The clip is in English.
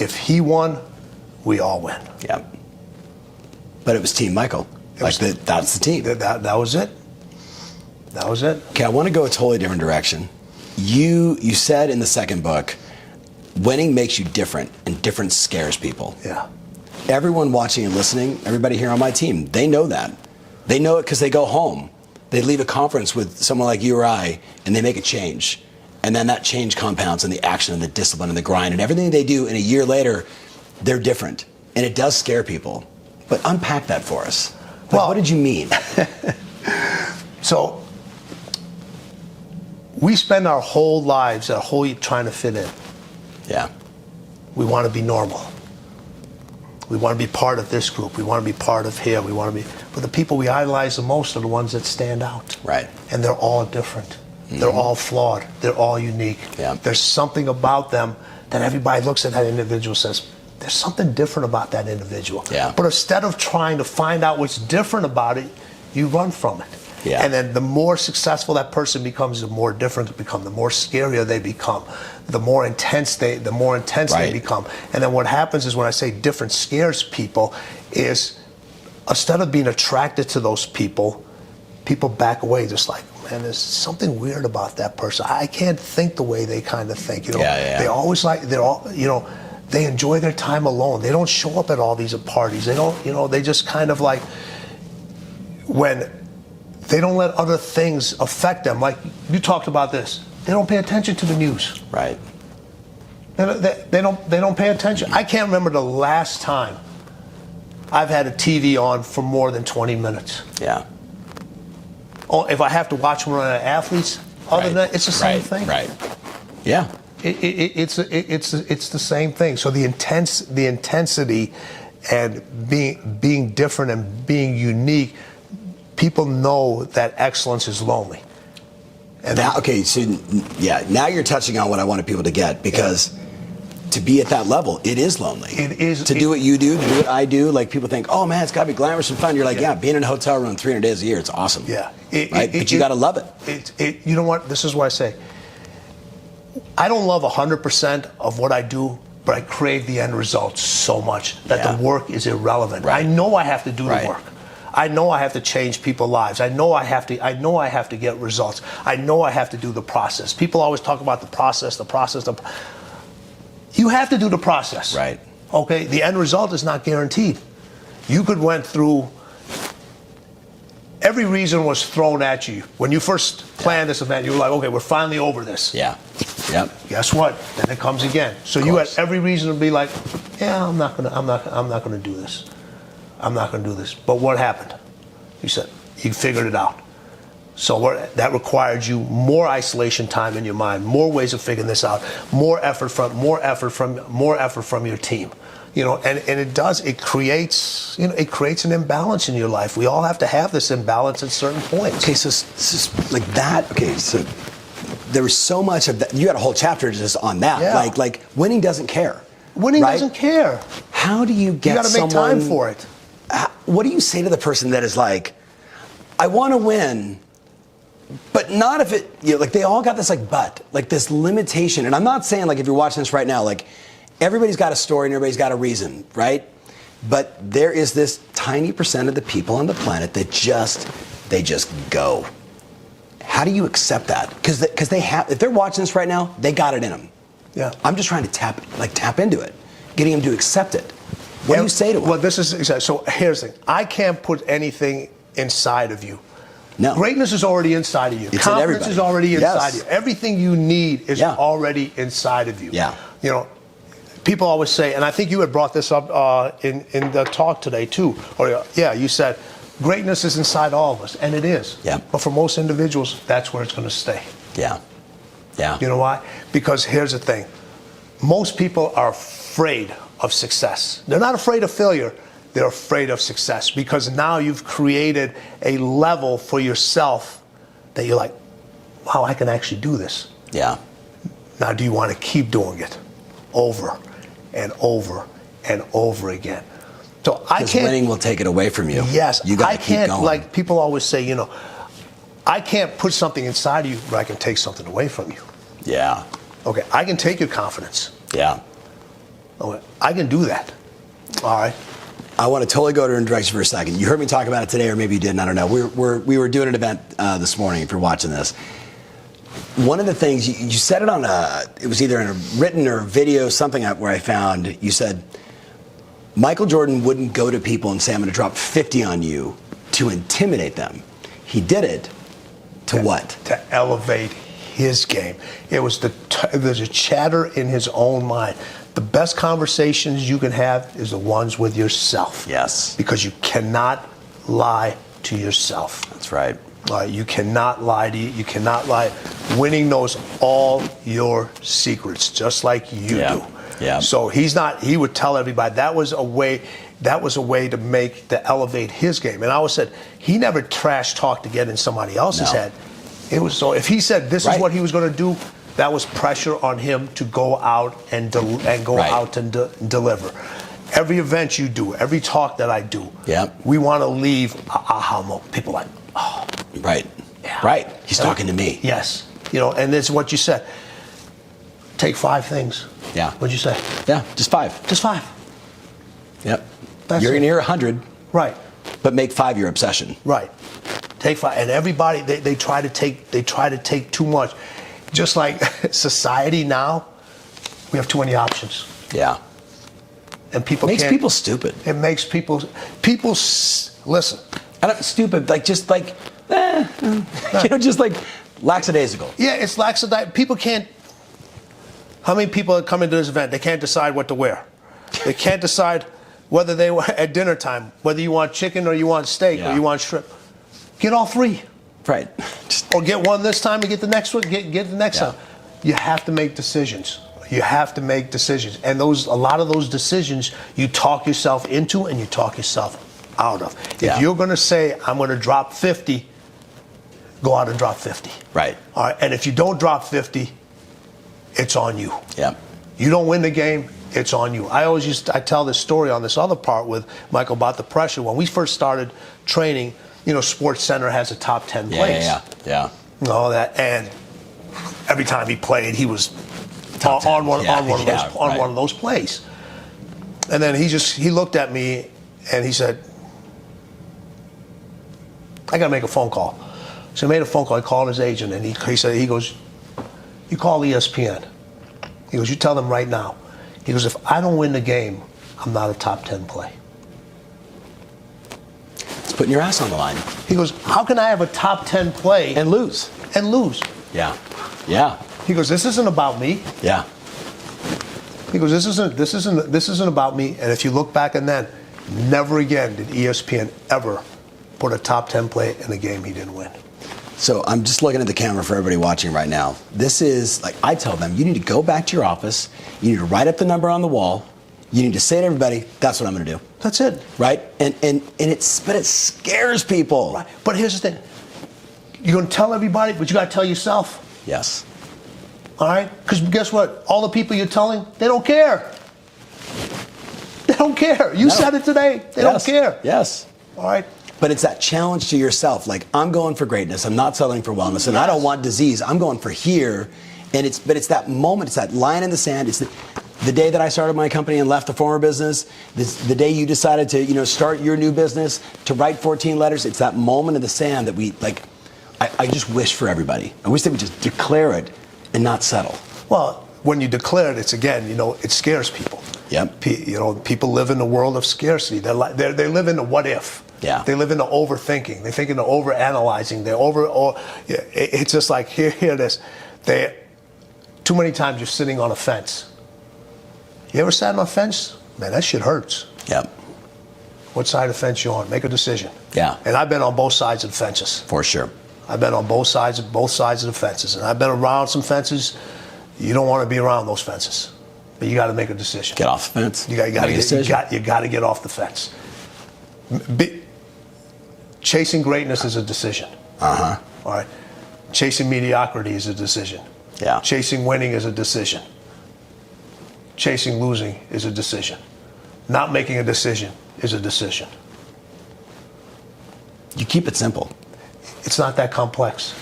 if he won, we all win. Yeah. But it was Team Michael. That's the team. That was it. That was it. Okay, I want to go a totally different direction. You said in the second book, winning makes you different, and different scares people. Yeah. Everyone watching and listening, everybody here on my team, they know that. They know it because they go home. They leave a conference with someone like you or I, and they make a change. And then that change compounds in the action and the discipline and the grind and everything they do, and a year later, they're different. And it does scare people. But unpack that for us. Well, what did you mean? So, we spend our whole lives, trying to fit in. Yeah. We want to be normal. We want to be part of this group. We want to be part of here. But the people we idolize the most are the ones that stand out. Right. And they're all different. Mm-hmm. They're all flawed. They're all unique. Yeah. There's something about them that everybody looks at that individual and says, there's something different about that individual. Yeah. But instead of trying to find out what's different about it, you run from it. Yeah. And then the more successful that person becomes, the more different they become, the more scarier they become, the more intense they become. And then what happens is, when I say different scares people, is instead of being attracted to those people back away, just like, man, there's something weird about that person. I can't think the way they kind of think. They always they enjoy their time alone. They don't show up at all these parties. They don't, they just kind of like, when they don't let other things affect them. Like you talked about this. They don't pay attention to the news. Right. They don't pay attention. I can't remember the last time I've had a TV on for more than 20 minutes. Yeah. Oh, if I have to watch one of the athletes, other than that, it's the same thing. Right. Yeah. It's the same thing. So the intensity and being different and being unique, people know that excellence is lonely. And now, now you're touching on what I wanted people to get, because to be at that level, it is lonely. It is. To do what you do, to do what I do, like people think, oh man, it's got to be glamorous and fun. You're like, being in a hotel room 300 days a year, it's awesome. Yeah. But you got to love it. You know what? This is what I say. I don't love 100% of what I do, but I crave the end result so much that the work is irrelevant. Right. I know I have to do the work. I know I have to change people's lives. I know I have to get results. I know I have to do the process. People always talk about the process. You have to do the process. Right. Okay? The end result is not guaranteed. You could went through, every reason was thrown at you. When you first planned this event, you were like, okay, we're finally over this. Yeah. Yep. Guess what? Then it comes again. So you had every reason to be like, I'm not gonna do this. I'm not going to do this. But what happened? You said, you figured it out. So that required you more isolation time in your mind, more ways of figuring this out, more effort from your team. And it creates an imbalance in your life. We all have to have this imbalance at certain points. Okay, so like that. Okay, so there was so much of that. You had a whole chapter just on that. Yeah. Like winning doesn't care. Winning doesn't care. How do you get? You got to make time for it. What do you say to the person that is like, I want to win, but not if it, like they all got this like this limitation. And I'm not saying, like, if you're watching this right now, like everybody's got a story and everybody's got a reason, right? But there is this tiny percent of the people on the planet that they just go. How do you accept that? Because they have, if they're watching this right now, they got it in them. Yeah. I'm just trying to tap into it, getting them to accept it. What do you say to them? Well, this is exactly. So here's the thing. I can't put anything inside of you. No. Greatness is already inside of you. It's Confidence is already inside of you. Everything you need is already inside of you. Yeah. People always say, and I think you had brought this up in the talk today too. You said greatness is inside all of us, and it is. Yeah. But for most individuals, that's where it's going to stay. Yeah. Yeah. You know why? Because here's the thing. Most people are afraid of success. They're not afraid of failure. They're afraid of success, because now you've created a level for yourself that you're like, wow, I can actually do this. Yeah. Now, do you want to keep doing it over and over and over again? So I can't. Winning will take it away from you. Yes. You got to keep going. Like people always say, I can't put something inside of you, but I can take something away from you. Yeah. Okay, I can take your confidence. Yeah. I can do that. All right. I want to totally go to a direction for a second. You heard me talk about it today, or maybe you didn't. I don't know. We were doing an event this morning. If you're watching this, one of the things you said it on it was either in a written or video, something where I found you said Michael Jordan wouldn't go to people and say, "I'm going to drop 50 on you," to intimidate them. He did it to what? To elevate his game. It was there's a chatter in his own mind. The best conversations you can have is the ones with yourself. Yes. Because you cannot lie to yourself. That's right. You cannot lie to you. You cannot lie. Winning knows all your secrets, just like you do. Yeah. So he would tell everybody that was a way to elevate his game. And I always said, he never trash talked to get in somebody else's head. It was so if he said this is what he was going to do, that was pressure on him to go out and out and deliver. Every event you do, every talk that I do, we want to leave aha moment. People like, oh, right, right. He's talking to me. Yes, and it's what you said. Take 5 things. Yeah. What'd you say? Yeah, just 5. Just 5. Yep. You're gonna hear 100. Right. But make 5 your obsession. Right. Take 5, and everybody they try to take too much. Just like society now, we have too many options. Yeah. And people makes people stupid. It makes people listen. Stupid, just lackadaisical. Yeah, it's lackadaisical. People can't. How many people are coming to this event? They can't decide what to wear. They can't decide whether they were at dinner time, whether you want chicken or you want steak or you want shrimp. Get all 3. Right. Or get one this time and get the next one. Get the next time. You have to make decisions. You have to make decisions, and a lot of those decisions you talk yourself into and you talk yourself out of. If you're going to say I'm going to drop 50, go out and drop 50. Right. All right. And if you don't drop 50, it's on you. Yeah. You don't win the game, it's on you. I tell this story on this other part with Michael about the pressure. When we first started training, Sports Center has a top 10 place. Yeah. All that, and every time he played, he was on one of those plays. And then he looked at me and he said, "I got to make a phone call." So he made a phone call. He called his agent and he goes, "You call ESPN." He goes, "You tell them right now." He goes, "If I don't win the game, I'm not a top 10 play." It's putting your ass on the line. He goes, "How can I have a top 10 play and lose?" Yeah. He goes, "This isn't about me." Yeah. He goes, "This isn't about me." And if you look back and then, never again did ESPN ever put a top 10 play in a game he didn't win. So I'm just looking at the camera for everybody watching right now. This is I tell them, you need to go back to your office. You need to write up the number on the wall. You need to say to everybody, "That's what I'm going to do." That's it. Right? And it scares people. Right. But here's the thing. You're going to tell everybody, but you got to tell yourself. Yes. All right? Because guess what? All the people you're telling, they don't care. They don't care. You said it today. They don't care. Yes. All right? But it's that challenge to yourself. I'm going for greatness. I'm not settling for wellness. And I don't want disease. I'm going for here. And it's that moment. It's that line in the sand. It's the day that I started my company and left the former business. The day you decided to, start your new business, to write 14 letters. It's that moment in the sand that we, I just wish for everybody. I wish they would just declare it and not settle. Well, when you declare it, it's again, it scares people. Yep. People live in a world of scarcity. They live in a what if. Yeah. They live into overthinking. They think into overanalyzing. It's just like here it is. Too many times you're sitting on a fence. You ever sat on a fence? Man, that shit hurts. Yep. What side of the fence you on? Make a decision. Yeah. And I've been on both sides of the fences. For sure. I've been on both sides of the fences, and I've been around some fences. You don't want to be around those fences, but you got to make a decision. Get off the fence. You got to get off the fence. Chasing greatness is a decision. All right. Chasing mediocrity is a decision. Yeah. Chasing winning is a decision. Chasing losing is a decision. Not making a decision is a decision. You keep it simple. It's not that complex.